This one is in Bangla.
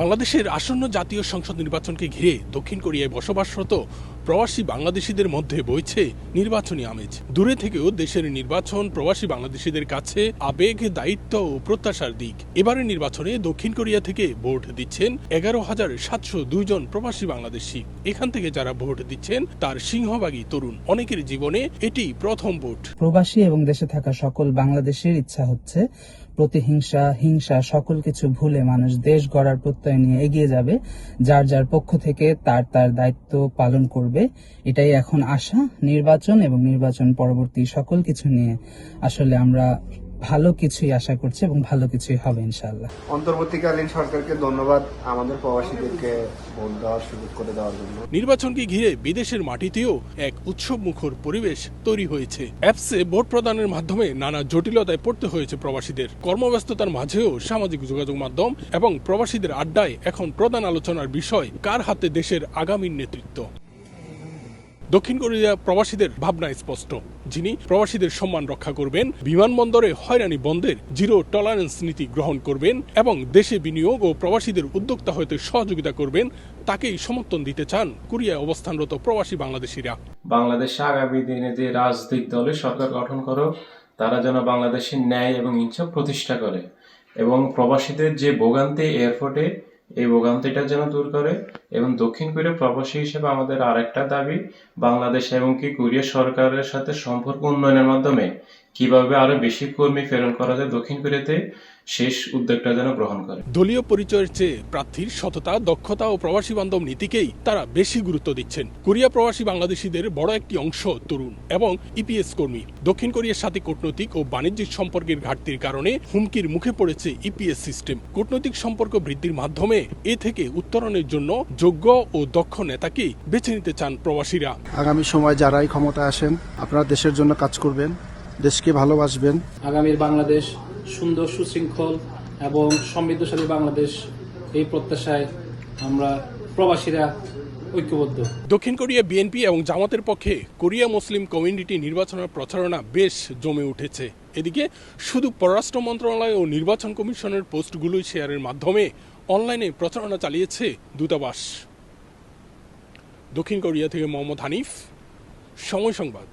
বাংলাদেশের আসন্ন জাতীয় সংসদ নির্বাচনকে ঘিরে দক্ষিণ কোরিয়ায় বসবাসরত প্রবাসী বাংলাদেশিদের মধ্যে বইছে নির্বাচনী আমেজ। দূরে থেকেও দেশের নির্বাচন প্রবাসী বাংলাদেশিদের কাছে আবেগ, দায়িত্ব ও প্রত্যাশার দিক। এবারের নির্বাচনে দক্ষিণ কোরিয়া থেকে ভোট দিচ্ছেন 11,702 জন প্রবাসী বাংলাদেশি। এখান থেকে যারা ভোট দিচ্ছেন তার সিংহভাগই তরুণ। অনেকের জীবনে এটি প্রথম ভোট। প্রবাসী এবং দেশে থাকা সকল বাংলাদেশের ইচ্ছা হচ্ছে প্রতিহিংসা, হিংসা সকল কিছু ভুলে মানুষ দেশ গড়ার প্রত্যয় নিয়ে এগিয়ে যাবে, যার যার পক্ষ থেকে তার তার দায়িত্ব পালন করবে। এটাই এখন আশা। নির্বাচন এবং নির্বাচন পরবর্তী সকল কিছু নিয়ে আসলে আমরা ভালো কিছুই আশা করছি এবং ভালো কিছুই হবে ইনশাআল্লাহ। অন্তর্বর্তীকালীন সরকারকে ধন্যবাদ আমাদের প্রবাসীদেরকে ভোট দেওয়ার সুযোগ করে দেওয়ার জন্য। নির্বাচনকে ঘিরে বিদেশের মাটিতেও এক উৎসবমুখর পরিবেশ তৈরি হয়েছে। অ্যাপসে ভোট প্রদানের মাধ্যমে নানা জটিলতায় পড়তে হয়েছে প্রবাসীদের। কর্মব্যস্ততার মাঝেও সামাজিক যোগাযোগ মাধ্যম এবং প্রবাসীদের আড্ডায় এখন প্রধান আলোচনার বিষয় কার হাতে দেশের আগামীর নেতৃত্ব। দক্ষিণ কোরিয়া প্রবাসীদের ভাবনা স্পষ্ট। যিনি প্রবাসীদের সম্মান রক্ষা করবেন, বিমানবন্দরে হয়রানি বন্ধের জিরো টলারেন্স নীতি গ্রহণ করবেন এবং দেশে বিনিয়োগ ও প্রবাসীদের উদ্যোক্তা হতে সহযোগিতা করবেন, তাকেই সমর্থন দিতে চান কোরিয়ায় অবস্থানরত প্রবাসী বাংলাদেশিরা। বাংলাদেশে আগামী দিনে যে রাজনৈতিক দলের সরকার গঠন করো, তারা যেন বাংলাদেশের ন্যায় এবং ইনসাফ প্রতিষ্ঠা করে এবং প্রবাসীদের যে ভোগান্তি এয়ারপোর্টে, এই ভোগান্তিটা যেন দূর করে। এবং দক্ষিণ কোরিয়া প্রবাসী হিসেবে আমাদের আরেকটা দাবি, বাংলাদেশ এবং কোরিয়া সরকারের সাথে সম্পর্ক উন্নয়নের মাধ্যমে কিভাবে আরো বেশি কর্মী প্রেরণ করা যায় দক্ষিণ কোরিয়াতে, শেষ উদ্যোগটা যেন গ্রহণ করে। দলীয় পরিচয়ের চেয়ে প্রার্থীর সততা, দক্ষতা ও প্রবাসী বান্ধব নীতিকেই তারা বেশি গুরুত্ব দিচ্ছেন। কোরিয়া প্রবাসী বাংলাদেশিদের বড় একটি অংশ তরুণ এবং ইপিএস কর্মী। দক্ষিণ কোরিয়ার সাথে কূটনৈতিক ও বাণিজ্যিক সম্পর্কের ঘাটতির কারণে হুমকির মুখে পড়েছে ইপিএস সিস্টেম। কূটনৈতিক সম্পর্ক বৃদ্ধির মাধ্যমে এ থেকে উত্তরণের জন্য যোগ্য ও দক্ষ নেতাকে বেছে নিতে চান প্রবাসীরা। আগামী সময় যারাই ক্ষমতা আসেন, আপনারা দেশের জন্য কাজ করবেন, দেশকে ভালোবাসবেন। আগামীর বাংলাদেশ সুন্দর, সুশৃঙ্খল এবং সমৃদ্ধশালী বাংলাদেশ, এই প্রত্যাশায় আমরা প্রবাসীরা ঐক্যবদ্ধ। দক্ষিণ কোরিয়া বিএনপি এবং জামাতের পক্ষে কোরিয়া মুসলিম কমিউনিটি নির্বাচনের প্রচারণা বেশ জমে উঠেছে। এদিকে শুধু পররাষ্ট্র মন্ত্রণালয় ও নির্বাচন কমিশনের পোস্টগুলোই শেয়ারের মাধ্যমে অনলাইনে প্রচারণা চালিয়েছে দূতাবাস। দক্ষিণ কোরিয়া থেকে মোহাম্মদ হানিফ, সময় সংবাদ।